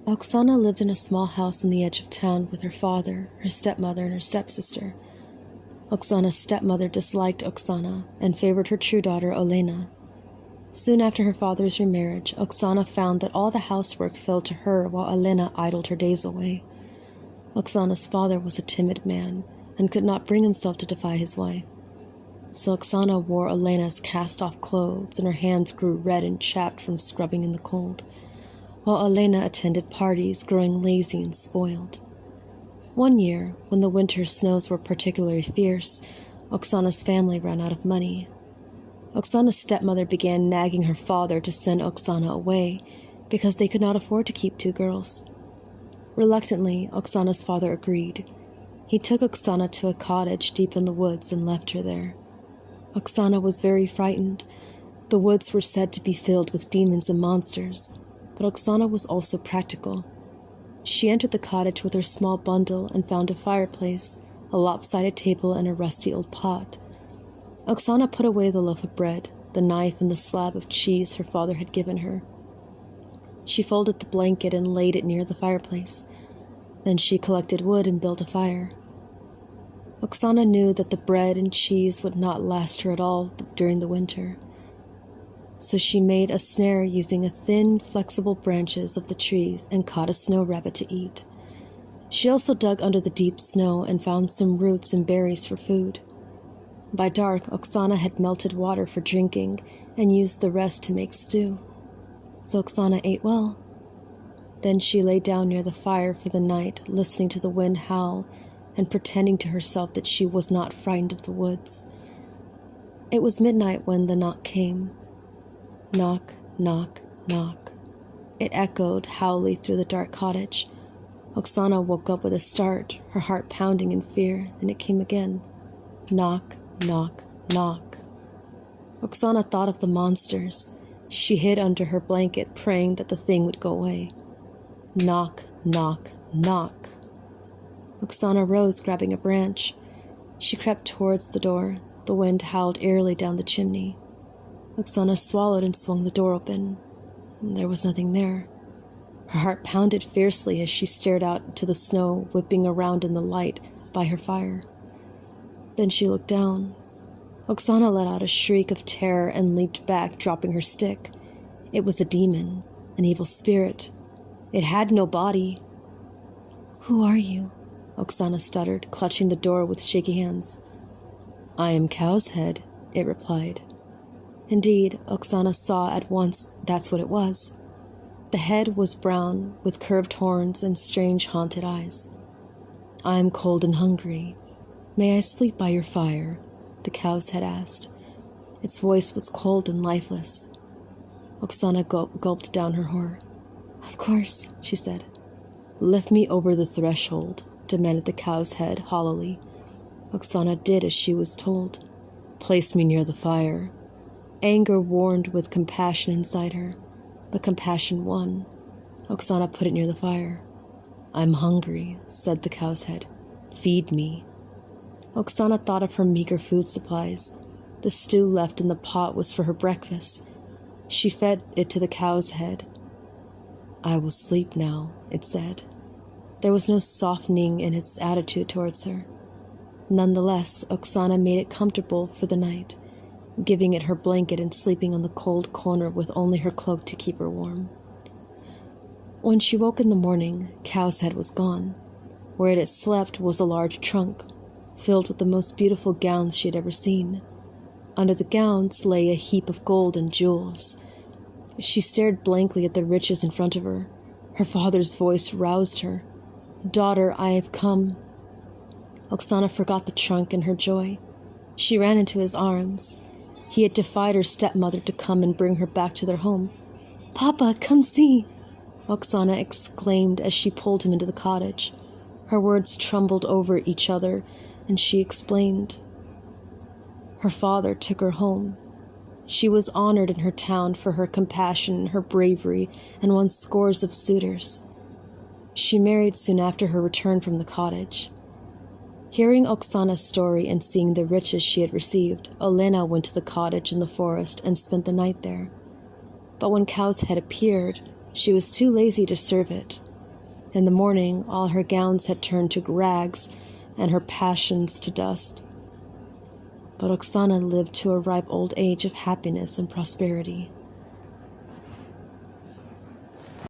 Oksana lived in a small house on the edge of town with her father, her stepmother, and her stepsister. Oksana's stepmother disliked Oksana and favored her true daughter, Olena. Soon after her father's remarriage, Oksana found that all the housework fell to her while Olena idled her days away. Oksana's father was a timid man and could not bring himself to defy his wife. So Oksana wore Olena's cast-off clothes, and her hands grew red and chapped from scrubbing in the cold, while Olena attended parties, growing lazy and spoiled. One year, when the winter snows were particularly fierce, Oksana's family ran out of money. Oksana's stepmother began nagging her father to send Oksana away because they could not afford to keep two girls. Reluctantly, Oksana's father agreed. He took Oksana to a cottage deep in the woods and left her there. Oksana was very frightened. The woods were said to be filled with demons and monsters, but Oksana was also practical. She entered the cottage with her small bundle and found a fireplace, a lopsided table, and a rusty old pot. Oksana put away the loaf of bread, the knife, and the slab of cheese her father had given her. She folded the blanket and laid it near the fireplace. Then she collected wood and built a fire. Oksana knew that the bread and cheese would not last her at all during the winter. So she made a snare using a thin, flexible branches of the trees and caught a snow rabbit to eat. She also dug under the deep snow and found some roots and berries for food. By dark, Oksana had melted water for drinking and used the rest to make stew. So Oksana ate well. Then she lay down near the fire for the night, listening to the wind howl and pretending to herself that she was not frightened of the woods. It was midnight when the knock came. Knock, knock, knock. It echoed howlily through the dark cottage. Oksana woke up with a start, her heart pounding in fear, and it came again. Knock, knock, knock. Oksana thought of the monsters. She hid under her blanket, praying that the thing would go away. Knock, knock, knock. Oksana rose, grabbing a branch. She crept towards the door. The wind howled eerily down the chimney. Oksana swallowed and swung the door open. There was nothing there. Her heart pounded fiercely as she stared out to the snow whipping around in the light by her fire. Then she looked down. Oksana let out a shriek of terror and leaped back, dropping her stick. It was a demon, an evil spirit. It had no body. "Who are you?" Oksana stuttered, clutching the door with shaky hands. "I am Cow's Head," it replied. Indeed, Oksana saw at once that's what it was. The head was brown, with curved horns and strange haunted eyes. "I am cold and hungry. May I sleep by your fire?" the Cow's Head asked. Its voice was cold and lifeless. Oksana gulped down her horror. "Of course," she said. "Lift me over the threshold," demanded the Cow's Head hollowly. Oksana did as she was told. "Place me near the fire." Anger warred with compassion inside her, but compassion won. Oksana put it near the fire. "I'm hungry," said the Cow's Head. "Feed me." Oksana thought of her meager food supplies. The stew left in the pot was for her breakfast. She fed it to the Cow's Head. "I will sleep now," it said. There was no softening in its attitude towards her. Nonetheless, Oksana made it comfortable for the night, giving it her blanket and sleeping on the cold corner with only her cloak to keep her warm. When she woke in the morning, Cow's Head was gone. Where it had slept was a large trunk, filled with the most beautiful gowns she had ever seen. Under the gowns lay a heap of gold and jewels. She stared blankly at the riches in front of her. Her father's voice roused her. "Daughter, I have come." Oksana forgot the trunk in her joy. She ran into his arms. He had defied her stepmother to come and bring her back to their home. "Papa, come see!" Oksana exclaimed as she pulled him into the cottage. Her words trembled over each other, and she explained. Her father took her home. She was honored in her town for her compassion, her bravery, and won scores of suitors. She married soon after her return from the cottage. Hearing Oksana's story and seeing the riches she had received, Olena went to the cottage in the forest and spent the night there. But when Cow's Head appeared, she was too lazy to serve it. In the morning, all her gowns had turned to rags and her passions to dust. But Oksana lived to a ripe old age of happiness and prosperity.